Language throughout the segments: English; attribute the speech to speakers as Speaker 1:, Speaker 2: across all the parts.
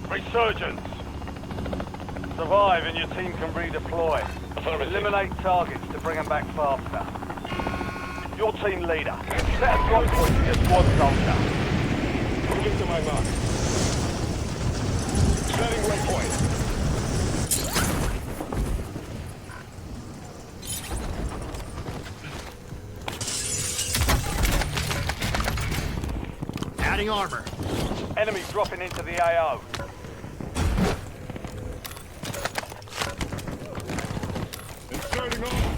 Speaker 1: Resurgence. Survive and your team can redeploy. Eliminate targets to bring them back faster. Your team leader. Set a drop point for your squad soldier.
Speaker 2: Moving to my mark. Setting waypoint.
Speaker 3: Adding armor.
Speaker 1: Enemy dropping into the AO.
Speaker 2: Inserting armor.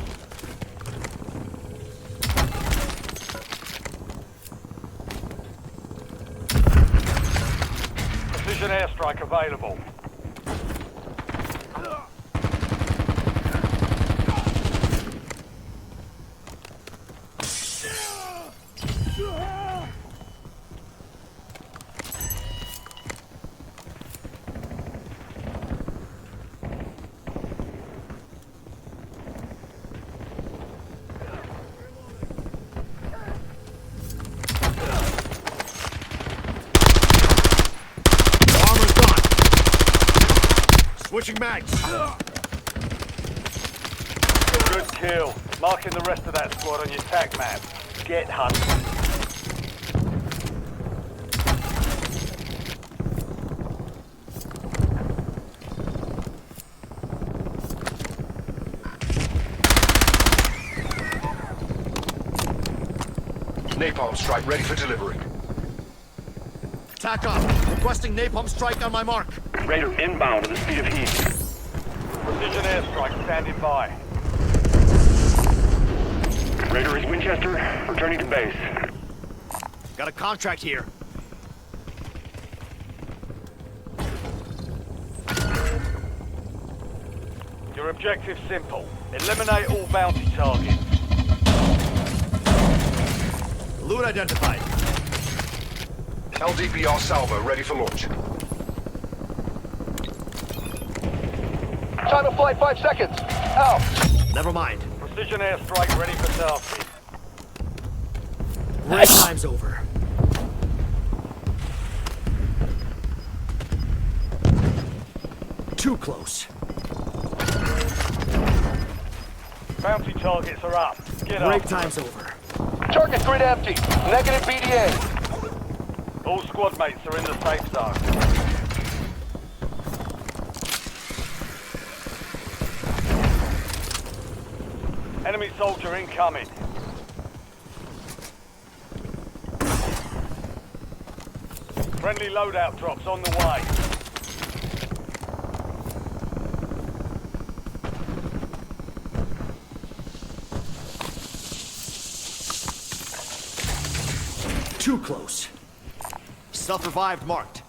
Speaker 1: Precision airstrike available.
Speaker 3: Switching mags.
Speaker 1: Good kill. Marking the rest of that squad on your tag map. Get hunting.
Speaker 4: Napalm strike ready for delivery.
Speaker 3: Tack off. Requesting napalm strike on my mark.
Speaker 5: Raider inbound at the speed of heat.
Speaker 1: Precision airstrike standing by.
Speaker 5: Raider is Winchester, returning to base.
Speaker 3: Got a contract here.
Speaker 1: Your objective's simple. Eliminate all bounty targets.
Speaker 3: Loot identified.
Speaker 4: LDPR salvo ready for launch.
Speaker 5: Time of flight 5 seconds. Out.
Speaker 3: Never mind.
Speaker 1: Precision airstrike ready for tasking.
Speaker 3: Break time's over. Too close.
Speaker 1: Bounty targets are up. Get
Speaker 3: Break
Speaker 1: up.
Speaker 3: time's over.
Speaker 5: Target grid empty. Negative BDA.
Speaker 1: All squad mates are in the safe zone. Enemy soldier incoming. Friendly loadout drops on the way.
Speaker 3: Too close. Self-revived marked.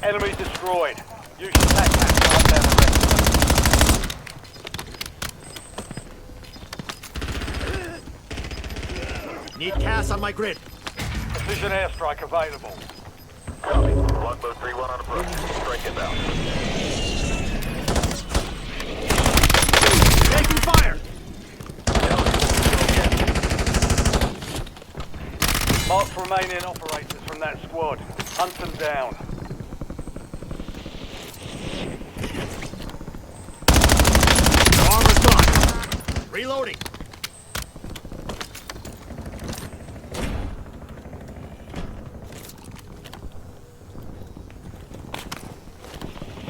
Speaker 1: Enemy destroyed. Use your tac map to hunt down the rest.
Speaker 3: Need CAS on my grid.
Speaker 1: Precision airstrike available.
Speaker 5: Copy. Longbow 3-1 on approach. Strike inbound.
Speaker 3: Taking fire!
Speaker 1: Mark remaining operators from that squad. Hunt them down.
Speaker 3: Armor's gone. Reloading.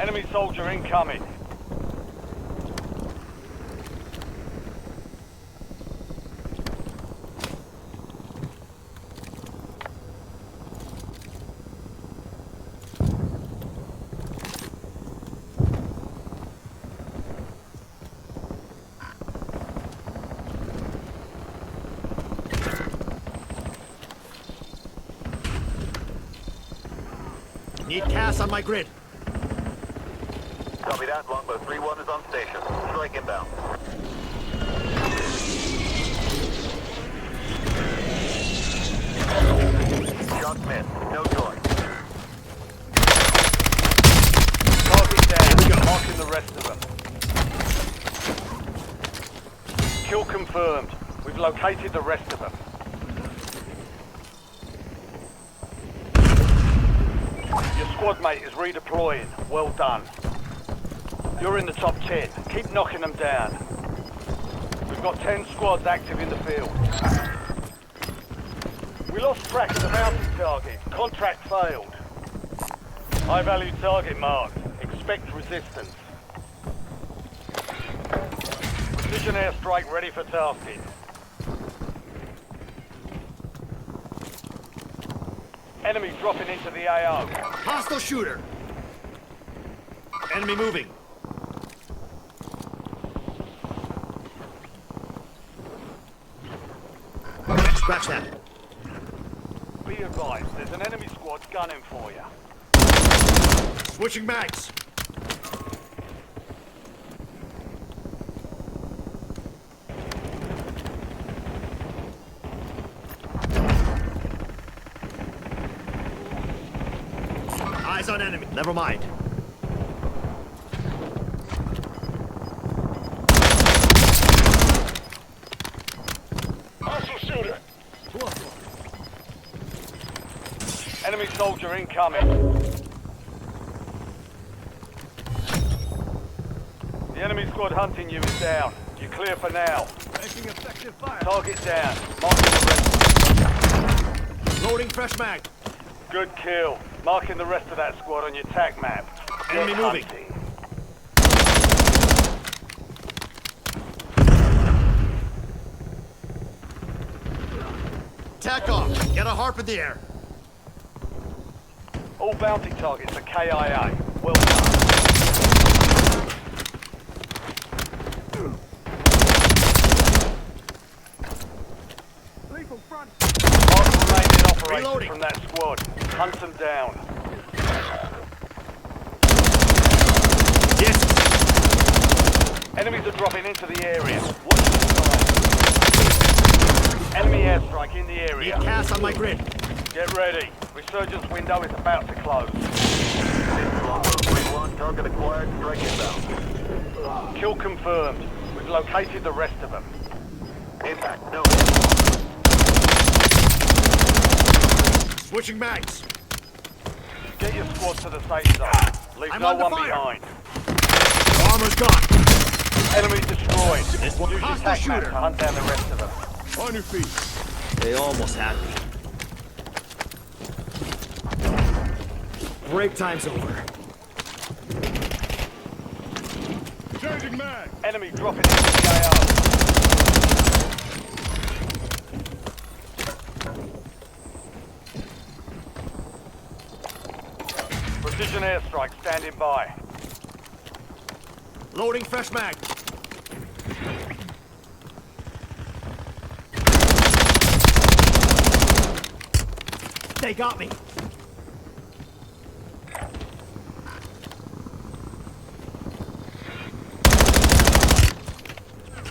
Speaker 1: Enemy soldier incoming.
Speaker 3: Need CAS on my grid.
Speaker 5: Copy that. Longbow 3-1 is on station. Strike inbound. Shot missed. No joy.
Speaker 1: Target down. Marking the rest of them. Kill confirmed. We've located the rest of them. Your squad mate is redeploying. Well done. You're in the top 10. Keep knocking them down. We've got 10 squads active in the field. We lost track of the mounted target. Contract failed. High value target marked. Expect resistance. Precision airstrike ready for tasking. Enemy dropping into the AO.
Speaker 3: Hostile shooter. Enemy moving. Scratch that.
Speaker 1: Be advised, there's an enemy squad gunning for you.
Speaker 3: Switching mags. Eyes on enemy. Never mind.
Speaker 2: Hostile shooter.
Speaker 1: Enemy soldier incoming. The enemy squad hunting you is down. You're clear for now.
Speaker 3: Making effective fire.
Speaker 1: Target down. Marking the rest.
Speaker 3: Loading fresh mag.
Speaker 1: Good kill. Marking the rest of that squad on your TAC map.
Speaker 3: Enemy
Speaker 1: Get
Speaker 3: moving.
Speaker 1: hunting.
Speaker 3: Tack off. Get a harp in the air.
Speaker 1: All bounty targets are KIA. Well done. Mark remaining operators
Speaker 3: Reloading.
Speaker 1: from that squad. Hunt them down.
Speaker 3: Yes.
Speaker 1: Enemies are dropping into the area. Watch the sky. Enemy airstrike in the
Speaker 3: Need
Speaker 1: area.
Speaker 3: cast on my grid.
Speaker 1: Get ready. Resurgence window is about to close.
Speaker 5: Longbow 3-1, target acquired. Strike inbound.
Speaker 1: Kill confirmed. We've located the rest of them.
Speaker 5: Impact. No hit.
Speaker 3: Switching mags.
Speaker 1: Get your squad to the safe zone. Leave
Speaker 3: I'm
Speaker 1: no
Speaker 3: under
Speaker 1: one
Speaker 3: fire.
Speaker 1: behind.
Speaker 3: Armor's gone.
Speaker 1: Enemy destroyed.
Speaker 3: This one.
Speaker 1: Use your
Speaker 3: Hostile
Speaker 1: TAC map
Speaker 3: shooter.
Speaker 1: to hunt down the rest of them.
Speaker 2: On your feet.
Speaker 3: They almost had me. Break time's over.
Speaker 2: Changing mag.
Speaker 1: Enemy dropping into the AO. Precision airstrike standing by.
Speaker 3: Loading fresh mag. They got me.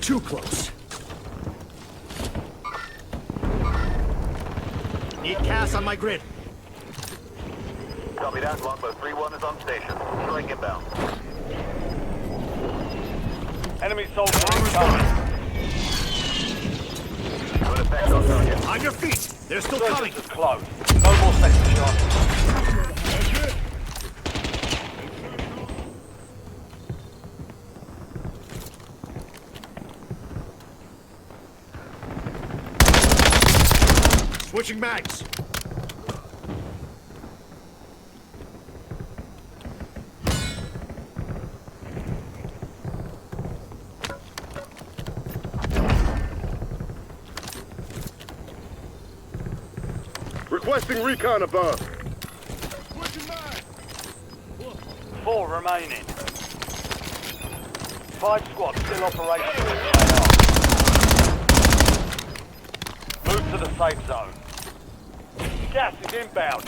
Speaker 3: Too close. Need cast on my grid.
Speaker 5: Copy that. Longbow 3-1 is on station. Strike inbound.
Speaker 1: Enemy soldier
Speaker 3: Armor's
Speaker 1: incoming.
Speaker 5: Good effect on target.
Speaker 3: On your feet. They're still coming.
Speaker 1: Resurgence is closed. No more second shots.
Speaker 2: That's it.
Speaker 3: Switching mags.
Speaker 2: Requesting recon above.
Speaker 1: 4 remaining. 5 squads still operational. Move to the safe zone. Gas is inbound.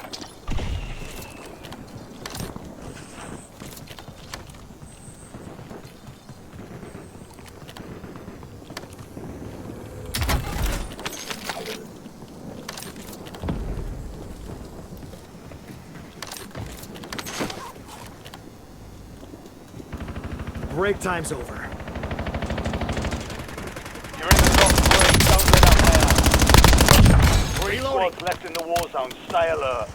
Speaker 3: Break time's over.
Speaker 1: You're in the top three. Don't let up now. Three
Speaker 3: Reloading.
Speaker 1: squads left in the war zone. Stay alert.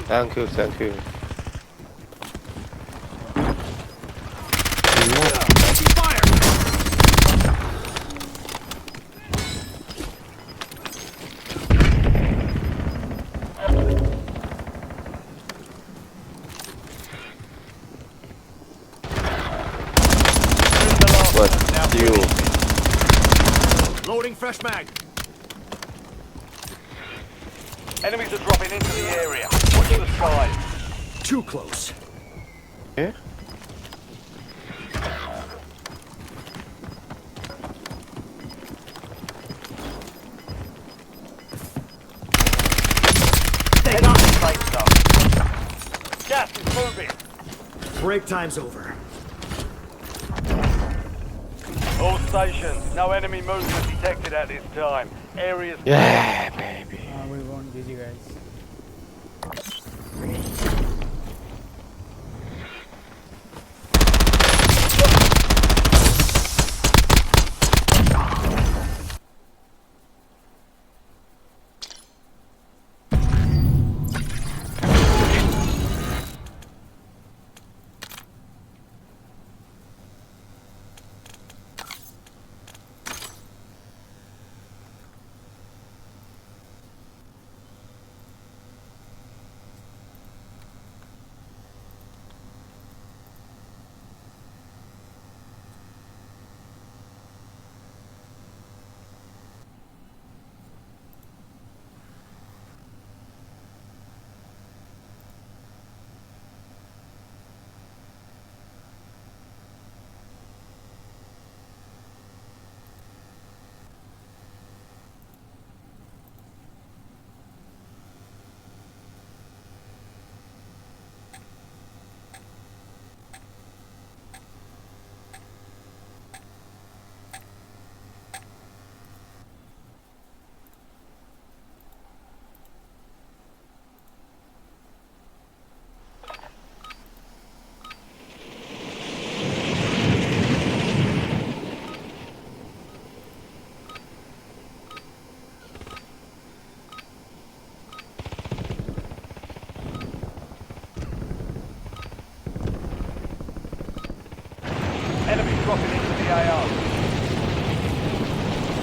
Speaker 6: Thank you, thank you.
Speaker 3: Taking fire!
Speaker 6: But you,
Speaker 3: Loading fresh mag.
Speaker 1: Enemies are dropping into the area. Watch the skies.
Speaker 3: Too close.
Speaker 6: eh?
Speaker 3: Take off.
Speaker 1: Safe zone. Gas is moving.
Speaker 3: Break time's over.
Speaker 1: All stations. No enemy movement detected at this time. Areas.
Speaker 6: Yeah, baby.
Speaker 7: We won. GG guys.
Speaker 1: Enemies dropping into the AO.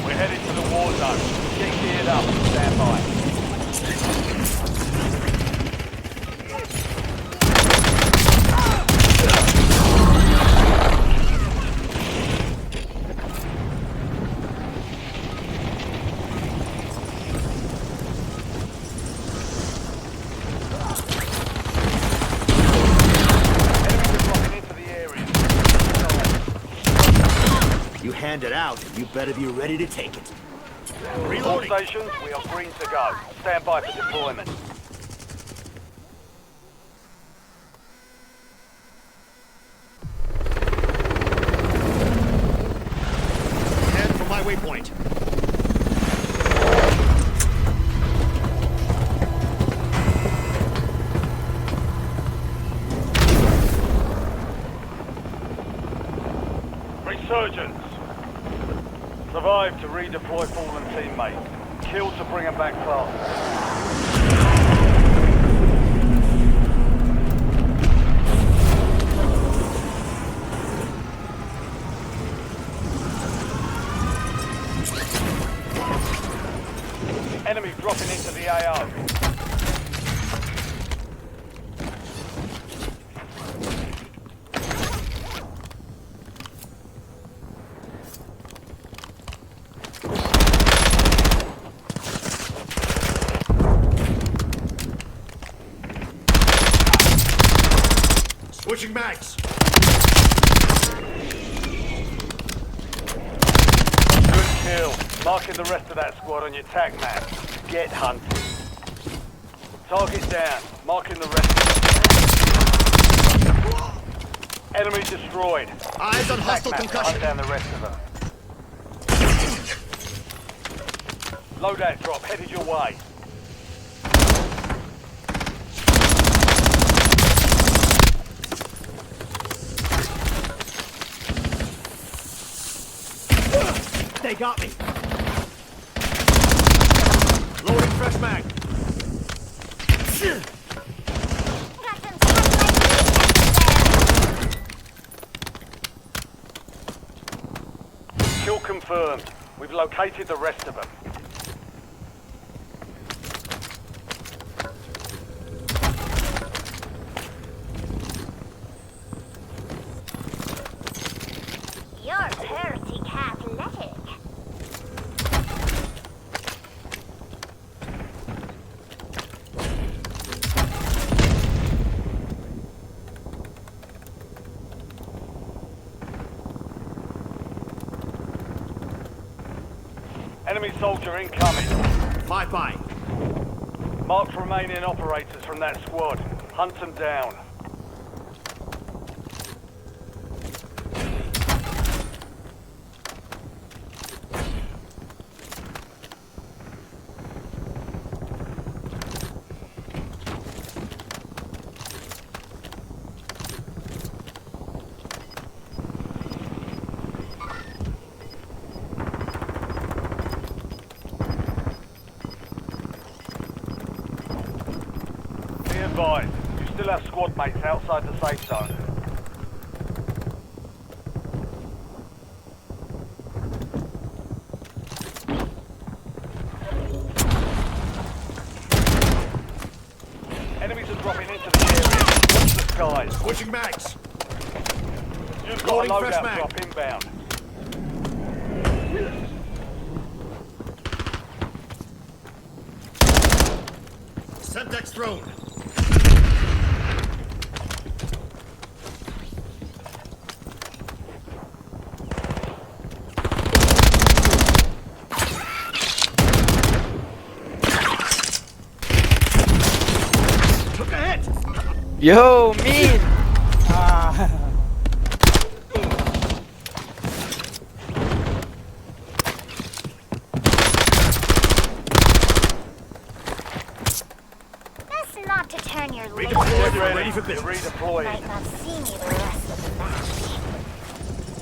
Speaker 1: We're headed to the war zone. Get geared up and stand by. Enemies are dropping into the area.
Speaker 3: You hand it out, you better be ready to take it.
Speaker 1: All
Speaker 3: Reloading.
Speaker 1: stations, we are green to go. Stand by for deployment.
Speaker 3: Head for my waypoint.
Speaker 1: Resurgence. Survive to redeploy fallen teammates. Kill to bring them back faster. Enemies dropping into the AO.
Speaker 3: Switching mags.
Speaker 1: Good kill. Marking the rest of that squad on your tag map. Get hunted. Target down. Marking the rest of them. Enemy destroyed.
Speaker 3: Eyes on
Speaker 1: Tag
Speaker 3: hostile
Speaker 1: map to
Speaker 3: concussion.
Speaker 1: hunt down the rest of them. Loadout drop headed your way.
Speaker 3: They got me. Loading fresh mag.
Speaker 1: Kill confirmed. We've located the rest of them.
Speaker 7: You're pretty athletic.
Speaker 1: Enemy soldier incoming.
Speaker 3: Bye-bye.
Speaker 1: Mark remaining operators from that squad. Hunt them down. Be advised, you still have squad mates outside the safe zone. Enemies are dropping into the area. Watch the skies.
Speaker 3: Switching mags.
Speaker 1: You've got a
Speaker 3: Loading fresh
Speaker 1: loadout
Speaker 3: mag.
Speaker 1: drop inbound.
Speaker 3: Semtex thrown. Took a hit.
Speaker 6: Yo, mean.
Speaker 7: That's not to turn your laser.
Speaker 3: Redeployed
Speaker 1: Get
Speaker 3: and ready for
Speaker 1: You're
Speaker 3: business.
Speaker 1: redeployed.
Speaker 7: Might not see me the rest of the match.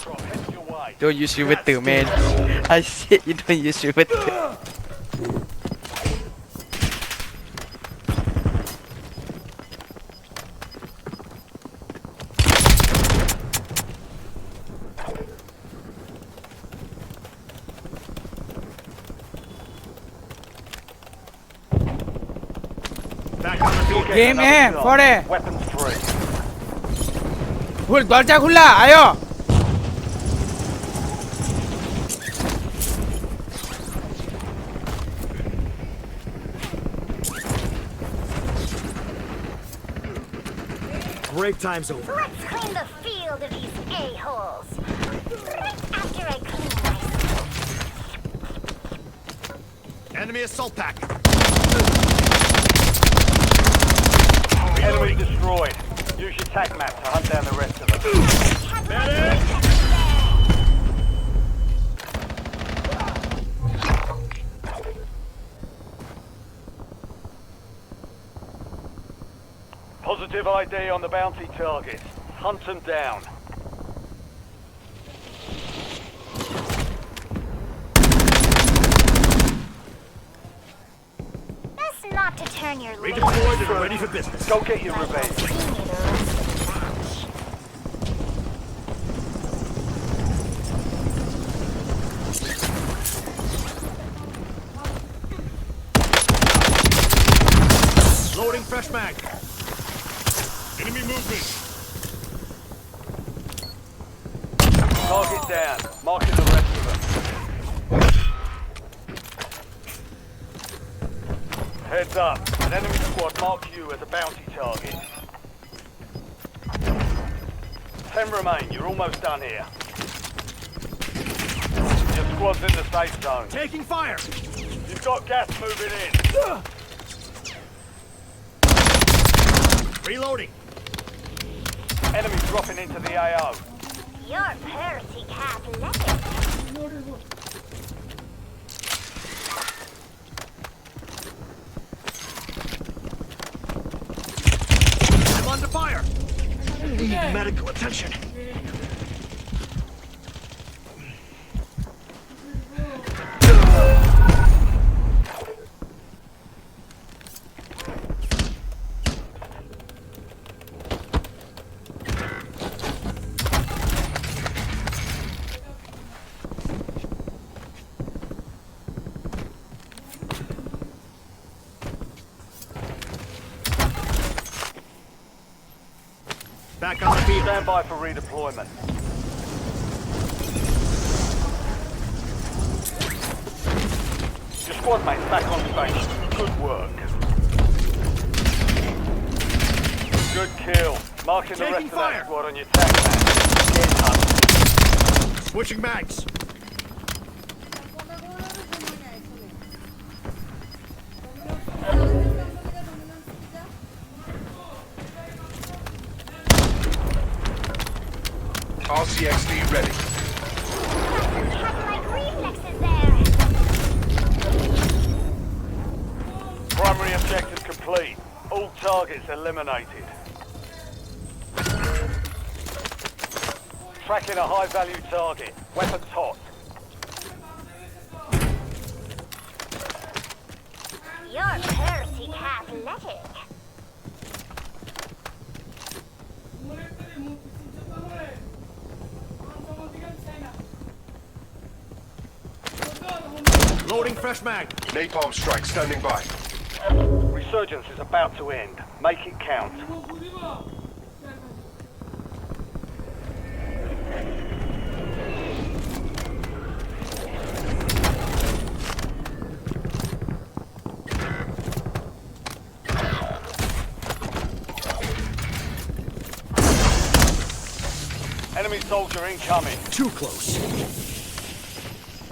Speaker 1: Drop, head your way.
Speaker 6: Don't use Riveter, man. I said you don't use Riveter.
Speaker 3: Back on the field.
Speaker 1: Get
Speaker 8: Game
Speaker 1: another
Speaker 8: aim,
Speaker 1: shot.
Speaker 8: for it.
Speaker 1: Weapons free.
Speaker 8: 굴 널자 굴라 아요.
Speaker 3: Break time's over.
Speaker 7: Let's clean the field of these a-holes. Right after I clean myself.
Speaker 3: Enemy assault pack.
Speaker 1: Enemy destroyed. Use your tac map to hunt down the rest of them. Positive ID on the bounty targets. Hunt them down.
Speaker 7: That's not to turn your laser.
Speaker 3: Redeployed and ready for business.
Speaker 1: Go get your
Speaker 7: Might not
Speaker 1: revenge.
Speaker 7: see me the rest of the match.
Speaker 3: Loading fresh mag.
Speaker 2: Enemy movement.
Speaker 1: Target down. Marking the rest of them. Heads up. An enemy squad marks you as a bounty target. 10 remain. You're almost done here. Your squad's in the safe zone.
Speaker 3: Taking fire.
Speaker 1: You've got gas moving in.
Speaker 3: Reloading.
Speaker 1: Enemy dropping into the AO.
Speaker 7: You're pretty athletic.
Speaker 3: fire! Need medical attention. Back on the field.
Speaker 1: Stand by for redeployment. Your squad mate's back on station. Good work. Good kill. Marking the
Speaker 3: Taking
Speaker 1: rest of
Speaker 3: fire.
Speaker 1: that squad on your tag map. Get hunted.
Speaker 3: Switching mags.
Speaker 4: RCXD ready.
Speaker 7: Had like reflexes there.
Speaker 1: Primary objective complete. All targets eliminated. Tracking a high-value target. Weapons hot.
Speaker 7: You're pretty athletic.
Speaker 3: Loading fresh mag.
Speaker 4: Napalm strike standing by.
Speaker 1: Resurgence is about to end. Make it count. Enemy soldier incoming.
Speaker 3: Too close.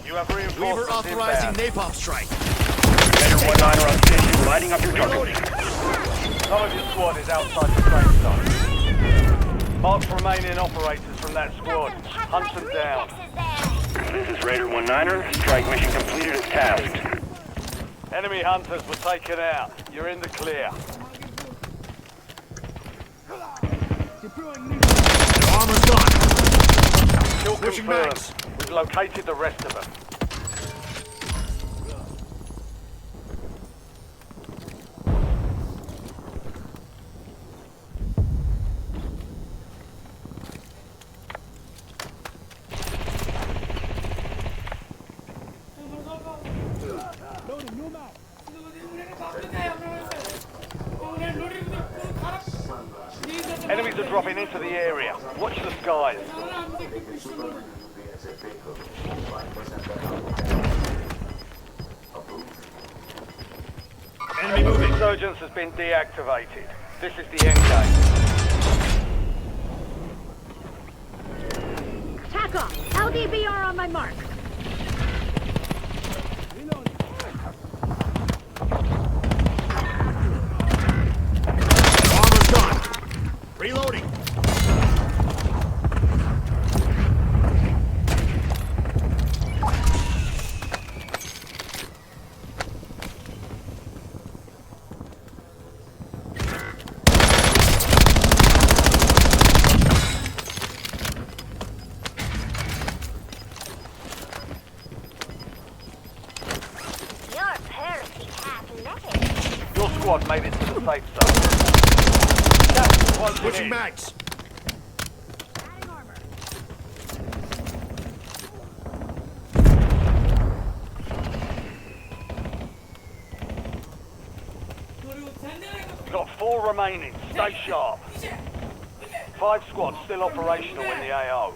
Speaker 1: You have
Speaker 3: River
Speaker 1: reinforcements
Speaker 3: authorizing
Speaker 1: inbound.
Speaker 3: napalm strike.
Speaker 5: Commander 1-9 on station, lighting up your target.
Speaker 1: Some of your squad is outside the safe zone. Mark remaining operators from that squad.
Speaker 7: Had
Speaker 1: Hunt
Speaker 7: like
Speaker 1: them down.
Speaker 7: reflexes there.
Speaker 5: This is Raider 1-9er. Strike mission completed as tasked.
Speaker 1: Enemy hunters were taken out. You're in the clear.
Speaker 3: Armor's gone.
Speaker 1: Kill
Speaker 3: Switching
Speaker 1: confirmed.
Speaker 3: mags.
Speaker 1: We've located the rest of them. Enemies are dropping into the area. Watch the skies.
Speaker 3: Enemy moving.
Speaker 1: Resurgence has been deactivated. This is the end game.
Speaker 7: Tack off. LDBR on my mark.
Speaker 3: Armor's gone. Reloading.
Speaker 7: You're pretty athletic.
Speaker 1: Your squad made it to the safe zone. Gas is closing
Speaker 3: Switching
Speaker 1: in.
Speaker 3: mags.
Speaker 7: Adding armor.
Speaker 1: Got 4 remaining. Stay sharp. 5 squads still operational in the AO.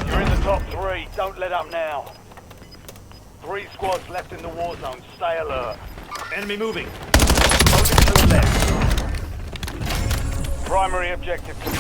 Speaker 1: You're in the top 3. Don't let up now. 3 squads left in the war zone. Stay alert.
Speaker 3: Enemy moving.
Speaker 1: Moving to the left. Primary objective complete.